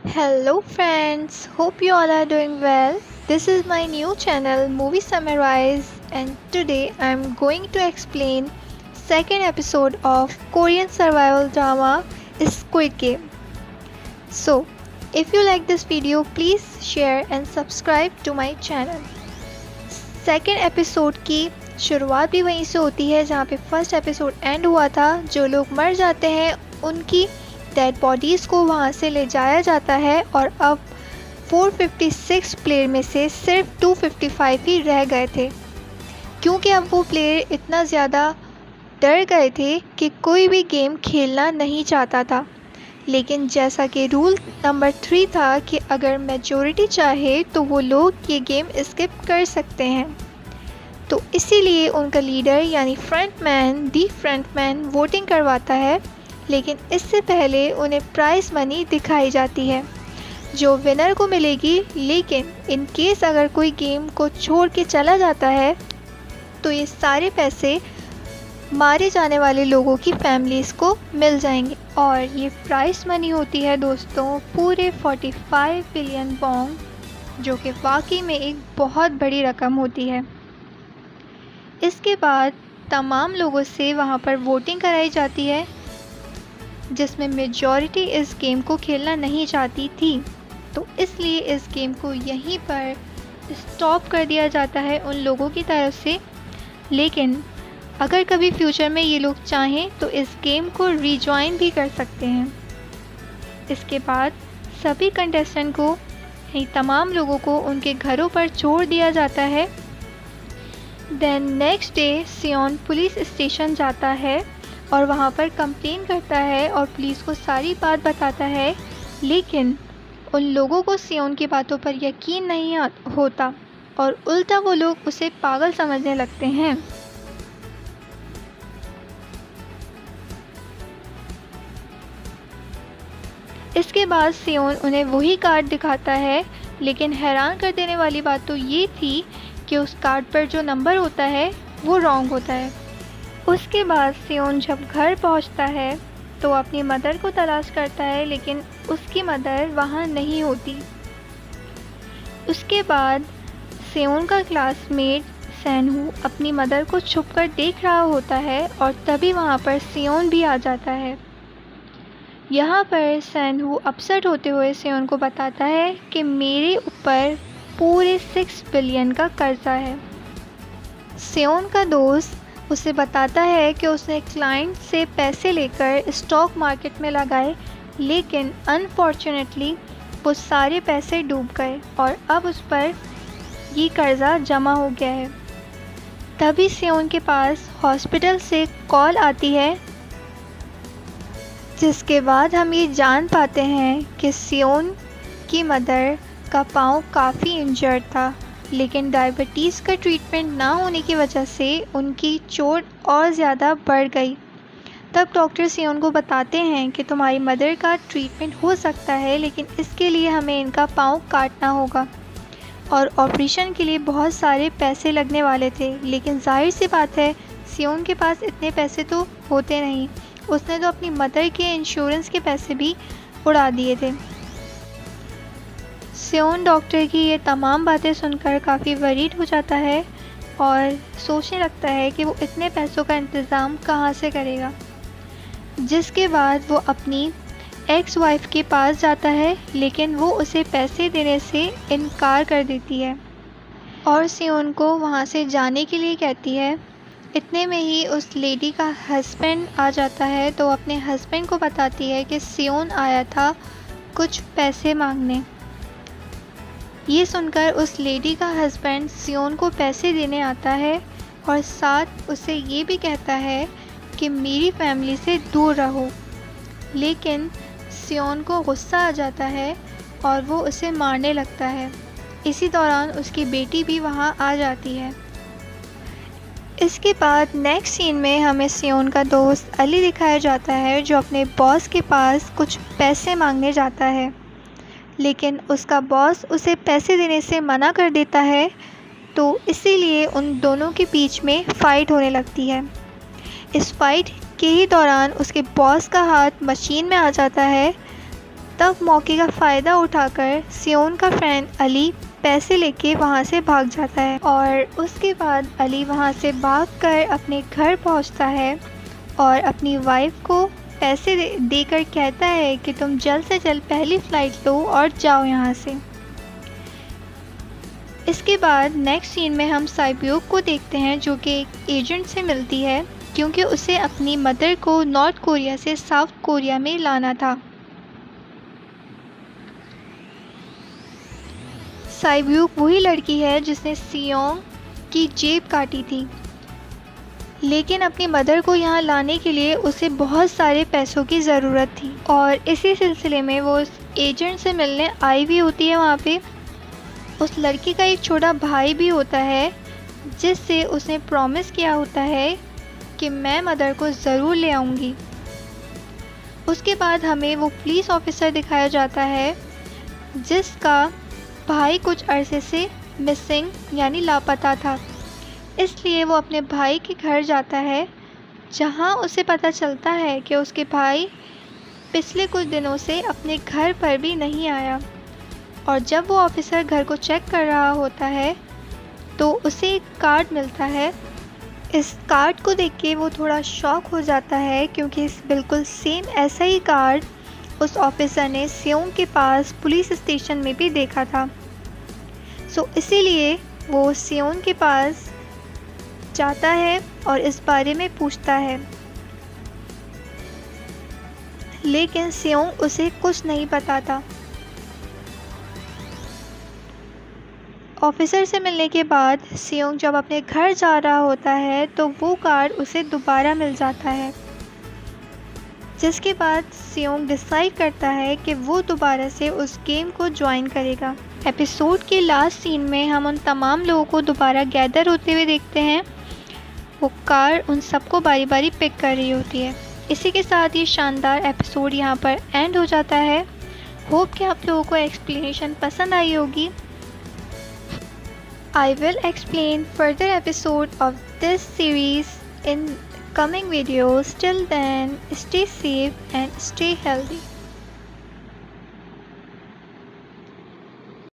Hello friends, hope you all are doing well. This is my new channel Movie Summarize and today I'm going to explain second episode of Korean survival drama Squid Game. So, if you like this video, please share and subscribe to my channel. Second episode की शुरुआत भी वहीं से होती है जहाँ पे first episode and हुआ था। जो लोग मर जाते हैं उनकी डेड बॉडीज़ को वहाँ से ले जाया जाता है और अब 456 प्लेयर में से सिर्फ 255 ही रह गए थे, क्योंकि अब वो प्लेयर इतना ज़्यादा डर गए थे कि कोई भी गेम खेलना नहीं चाहता था। लेकिन जैसा कि रूल नंबर 3 था कि अगर मेजॉरिटी चाहे तो वो लोग ये गेम स्किप कर सकते हैं, तो इसीलिए उनका लीडर यानी फ्रंटमैन वोटिंग करवाता है। लेकिन इससे पहले उन्हें प्राइस मनी दिखाई जाती है जो विनर को मिलेगी, लेकिन इन केस अगर कोई गेम को छोड़ के चला जाता है तो ये सारे पैसे मारे जाने वाले लोगों की फैमिलीज़ को मिल जाएंगे। और ये प्राइस मनी होती है दोस्तों पूरे 45 बिलियन वॉन्ग, जो कि वाकई में एक बहुत बड़ी रकम होती है। इसके बाद तमाम लोगों से वहाँ पर वोटिंग कराई जाती है, जिसमें मेजॉरिटी इस गेम को खेलना नहीं चाहती थी, तो इसलिए इस गेम को यहीं पर स्टॉप कर दिया जाता है उन लोगों की तरफ से। लेकिन अगर कभी फ्यूचर में ये लोग चाहें तो इस गेम को रीजॉइन भी कर सकते हैं। इसके बाद सभी कंटेस्टेंट को तमाम लोगों को उनके घरों पर छोड़ दिया जाता है। देन नेक्स्ट डे सियोन पुलिस स्टेशन जाता है और वहाँ पर कंप्लेन करता है और पुलिस को सारी बात बताता है, लेकिन उन लोगों को सियोन की बातों पर यकीन नहीं होता और उल्टा वो लोग उसे पागल समझने लगते हैं। इसके बाद सियोन उन्हें वही कार्ड दिखाता है, लेकिन हैरान कर देने वाली बात तो ये थी कि उस कार्ड पर जो नंबर होता है वो रॉन्ग होता है। उसके बाद सियोन जब घर पहुंचता है तो अपनी मदर को तलाश करता है, लेकिन उसकी मदर वहाँ नहीं होती। उसके बाद सियोन का क्लासमेट सैनहू अपनी मदर को छुपकर देख रहा होता है और तभी वहाँ पर सियोन भी आ जाता है। यहाँ पर सैनहू अपसेट होते हुए सियोन को बताता है कि मेरे ऊपर पूरे 6 बिलियन का कर्जा है। सियोन का दोस्त उसे बताता है कि उसने क्लाइंट से पैसे लेकर स्टॉक मार्केट में लगाए, लेकिन अनफॉर्चुनेटली वो सारे पैसे डूब गए और अब उस पर ये कर्जा जमा हो गया है। तभी सियोन के पास हॉस्पिटल से कॉल आती है, जिसके बाद हम ये जान पाते हैं कि सियोन की मदर का पाँव काफ़ी इंजर्ड था, लेकिन डायबिटीज़ का ट्रीटमेंट ना होने की वजह से उनकी चोट और ज़्यादा बढ़ गई। तब डॉक्टर सियोन को बताते हैं कि तुम्हारी मदर का ट्रीटमेंट हो सकता है, लेकिन इसके लिए हमें इनका पाँव काटना होगा और ऑपरेशन के लिए बहुत सारे पैसे लगने वाले थे। लेकिन जाहिर सी बात है सियोन के पास इतने पैसे तो होते नहीं, उसने तो अपनी मदर के इंश्योरेंस के पैसे भी उड़ा दिए थे। सियोन डॉक्टर की ये तमाम बातें सुनकर काफ़ी वरीड हो जाता है और सोचने लगता है कि वो इतने पैसों का इंतज़ाम कहाँ से करेगा। जिसके बाद वो अपनी एक्स वाइफ के पास जाता है, लेकिन वो उसे पैसे देने से इनकार कर देती है और सियोन को वहाँ से जाने के लिए कहती है। इतने में ही उस लेडी का हस्बैंड आ जाता है, तो अपने हस्बैंड को बताती है कि सियोन आया था कुछ पैसे मांगने। ये सुनकर उस लेडी का हस्बैंड सियोन को पैसे देने आता है और साथ उसे ये भी कहता है कि मेरी फैमिली से दूर रहो। लेकिन सियोन को गुस्सा आ जाता है और वो उसे मारने लगता है। इसी दौरान उसकी बेटी भी वहाँ आ जाती है। इसके बाद नेक्स्ट सीन में हमें सियोन का दोस्त अली दिखाया जाता है, जो अपने बॉस के पास कुछ पैसे मांगने जाता है, लेकिन उसका बॉस उसे पैसे देने से मना कर देता है, तो इसीलिए उन दोनों के बीच में फ़ाइट होने लगती है। इस फाइट के ही दौरान उसके बॉस का हाथ मशीन में आ जाता है तब मौके का फ़ायदा उठाकर सियोन का फ्रेंड अली पैसे लेके वहाँ से भाग जाता है और उसके बाद अली वहाँ से भागकर अपने घर पहुँचता है और अपनी वाइफ को पैसे देकर कहता है कि तुम जल्द से जल्द पहली फ़्लाइट लो और जाओ यहाँ से। इसके बाद नेक्स्ट सीन में हम साइब्योक को देखते हैं जो कि एक एजेंट से मिलती है क्योंकि उसे अपनी मदर को नॉर्थ कोरिया से साउथ कोरिया में लाना था। साइब्योक वही लड़की है जिसने सियोंग की जेब काटी थी, लेकिन अपनी मदर को यहाँ लाने के लिए उसे बहुत सारे पैसों की ज़रूरत थी और इसी सिलसिले में वो उस एजेंट से मिलने आई भी होती है। वहाँ पे उस लड़की का एक छोटा भाई भी होता है जिससे उसने प्रॉमिस किया होता है कि मैं मदर को ज़रूर ले आऊँगी। उसके बाद हमें वो पुलिस ऑफिसर दिखाया जाता है जिसका भाई कुछ अरसे से मिसिंग यानी लापता था, इसलिए वो अपने भाई के घर जाता है जहां उसे पता चलता है कि उसके भाई पिछले कुछ दिनों से अपने घर पर भी नहीं आया। और जब वो ऑफिसर घर को चेक कर रहा होता है तो उसे एक कार्ड मिलता है। इस कार्ड को देख के वो थोड़ा शॉक हो जाता है क्योंकि इस बिल्कुल सेम ऐसा ही कार्ड उस ऑफिसर ने सियोंग के पास पुलिस स्टेशन में भी देखा था। सो इसीलिए वो सियोंग के पास जाता है और इस बारे में पूछता है, लेकिन सियोंग उसे कुछ नहीं बताता। ऑफिसर से मिलने के बाद सियोंग जब अपने घर जा रहा होता है तो वो कार्ड उसे दोबारा मिल जाता है, जिसके बाद सियोंग डिसाइड करता है कि वो दोबारा से उस गेम को ज्वाइन करेगा। एपिसोड के लास्ट सीन में हम उन तमाम लोगों को दोबारा गैदर होते हुए देखते हैं। वो कार उन सबको बारी बारी पिक कर रही होती है। इसी के साथ ये शानदार एपिसोड यहाँ पर एंड हो जाता है। होप कि आप लोगों को एक्सप्लेनेशन पसंद आई होगी। I will explain further episode of this series in coming videos. Till then, stay safe and stay healthy.